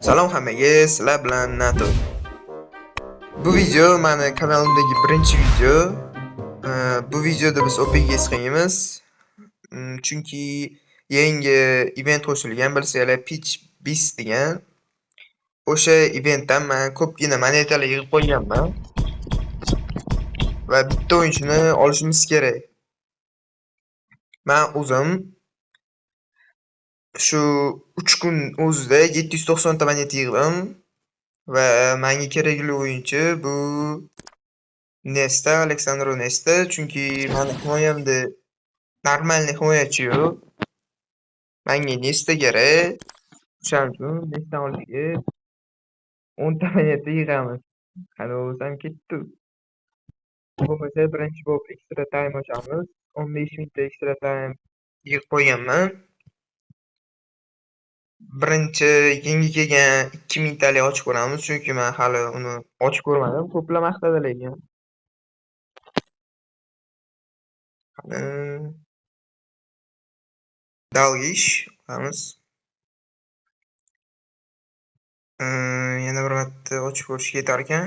Salom hammaga, sizlar bilan NATO. Bu video meni kanalimdagi birinchi video. Bu videoda biz OPG'ga chiqamiz. Chunki yangi event qo'shilgan, bilsanglar Pitch Beast degan. O'sha eventdan men ko'pgina monetalar yig'ib qo'yganman. Va bitta o'yinchini olishimiz kerak. Men o'zim shu 3 kun o'zida 790 ta moneta yig'dim. Va menga kerakli o'yinchi bu Nesta, Aleksandr Nesta, chunki meni himoyamda normalniy himoyachi yo'q. Menga Nesta kerak. O'shaning uchun Nesta olishga 10 ta moneta yig'amiz. Qani o'zim ketdi. Bo'lmasa birinchi bo'lib extra time ochamiz. 15 mingta extra time yig'ib qo'yganman. Birinchi yangi kelgan 2 mingtalik ochib ko'ramiz, chunki men hali uni ochib ko'rmadim. Ko'plar maqtadi lekin. Qani Dalgish qilamiz. Yana bir marta ochib ko'rish ketar ekan.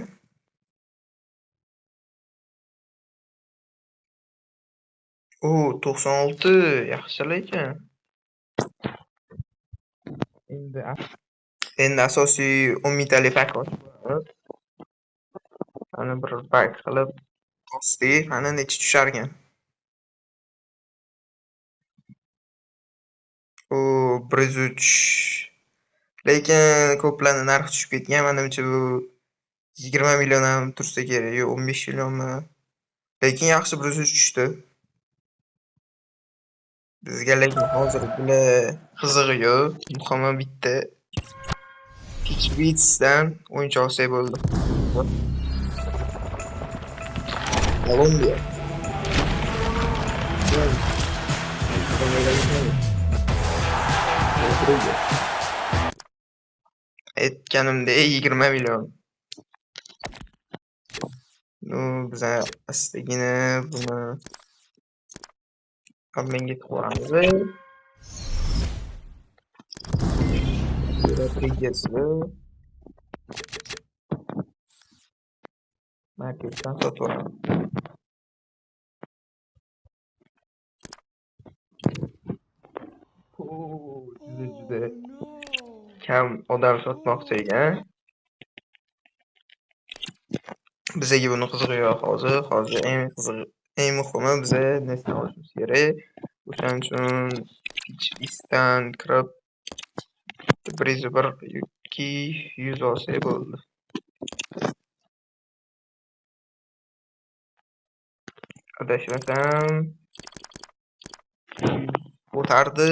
O 96 yaxshi lekin. Endi asosiy 10 mingtalik pak ochib ko'ramiz. Ana bir pak qilib bosdik. Ana necha tushar ekan. O 103. Lekin ko'plarning narxi tushib ketgan. Menimcha bu 20 million ham tursa kerak, yo 15 millionmi. Lekin yaxshi 103 tushdi. Bizga lekin hozir bular qizig'i yo'q. Muhimi bitta Pitch Beats'dan o'yinchi olsak bo'ldi. Kolumbiya. Aytganimdek 20 million. Biz astagina buni menga qo'yamiz. Rodrigez'ni marketdan sotib olamiz. Juda kam odam sotmoqchi ekan. Bizga buni qizig'i yo'q hozir. Hozir eng muhimi biza Nesta olishimiz kerak. O'shaning uchun Pitch Beast'dan kirib 101 yoki 100 olsak bo'ldi. Adashmasam o'tardi.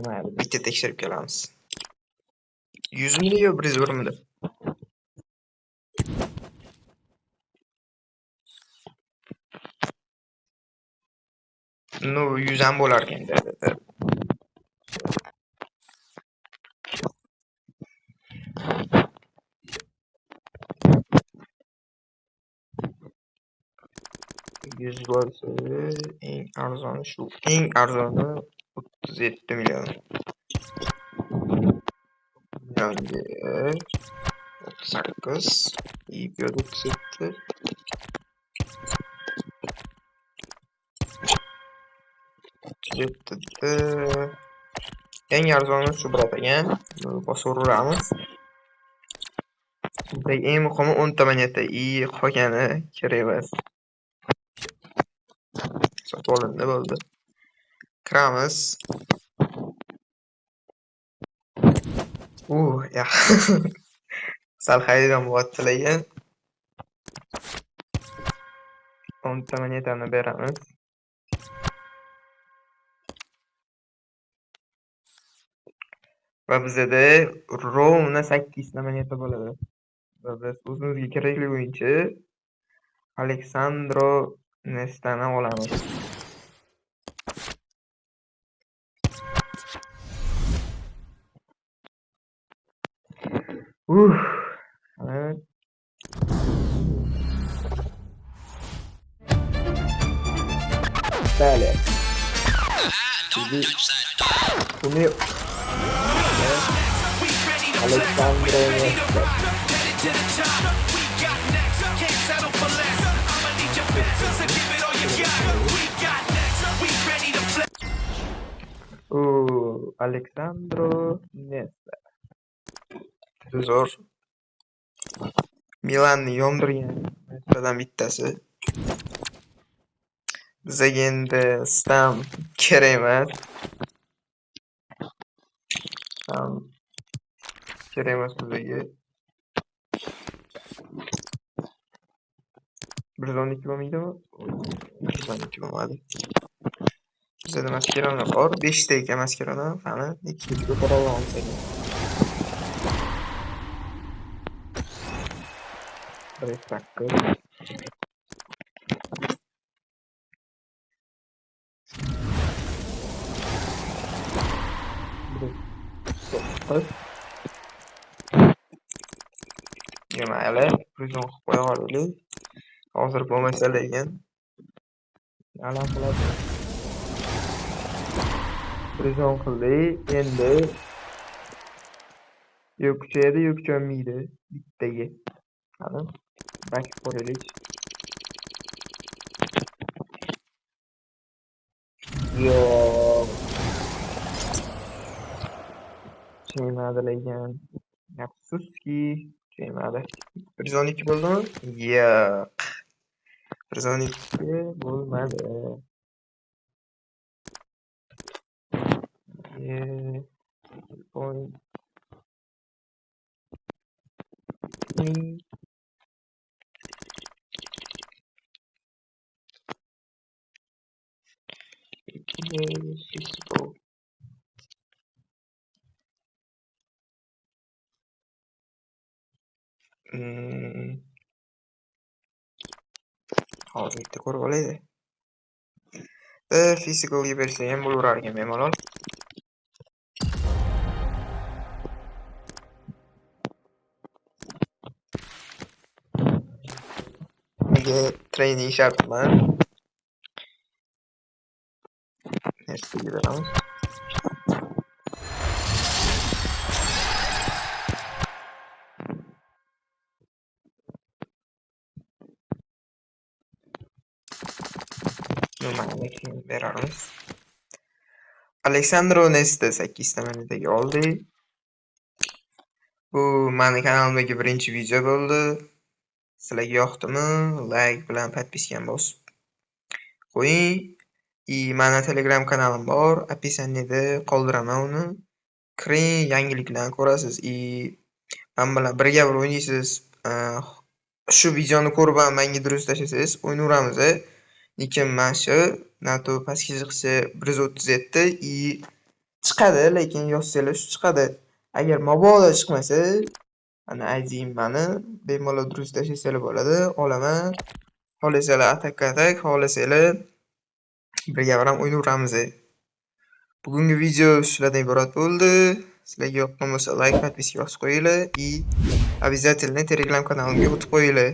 Mayli, bitta tekshirib kelamiz. 100 ming yo 101 ming? No, 100 ham bo'lar ekan dedi. Yüz bo'lsa eng arzoni shu. Eng arzoni 37 million. Yani 38 iyi bir 37. Eng arzoni shu bo'ladi ekan. Bosib uramiz. Eng muhimi 10 ta moneta. Qolgani kerak emas. Sotib olindi bo'ldi. Kiramiz. Ya. Sal xaridon bo'lyapti lekin 10 ta monetani beramiz. Va bizda rovna 8 ta moneta bo'ladi. Va biz o'zimizga kerakli o'yinchi Aleksandro Nestani olamiz. Evet. Далее. Buni Alexandro Nesta. Alexandro Nesta. Zo'r. Milanni yondirgan narsalardan bittasi. Bizga endi stam kerak emas. Stam kerak emas bizga. 112 bo'lmaydimi? 112 bo'lmadi. Bizda maskerona bor. 5 ta ekan maskerona. Qani, ikkita ko'tara olamiz ekan. Refraktor. Mayli, prizon qilib qo'ya olaylik. Hozir bo'lmasa lekin alam qiladi. Prizon qildik. Endi yo'q kuchayadi, yo'q kuchaymaydi. Bittaga. Qani, bakib ko'raylik. Yo'q. Kuchaymadi lekin. Afsuski, kuchaymadi. 112 bo'ldimi? Yo'q. 112 bo'lmadi. Point. Hozir bitta ko'rib olaylik. Physical bersa ham bo'laverar ekan bemalol. Nega training shartman? Narsaga beramiz. Nimaga beramiz? Alexandro Nesta 8 ta monetaga oldik. Bu meni kanalimdagi birinchi video bo'ldi. Sizlarga yoqdimi? Like bilan podpiskani bosib qo'ying. Meni Telegram kanalim bor. Описаниеda qoldiraman uni. Kiring, yangiliklarni ko'rasiz. Men bilan birga o'ynaysiz. Shu videoni ko'rib menga durust tashlasangiz o'ynaveramiz. Lekin men shu NATO pastki chiqishi 137 chiqadi, lekin yozsangiz shu chiqadi. Agar mabodo chiqmasa, ana ayting meni, bemalol durust tashlasangiz bo'ladi, olaman. Xohlasangiz atak, xohlasangiz birga ham o'ynaveramiz. Bugungi video shulardan iborat bo'ldi. Sizlarga yoqqan bo'lsa like, podpiska bosib qo'yinglar. Обязательно Telegram kanalimga o'tib qo'yinglar.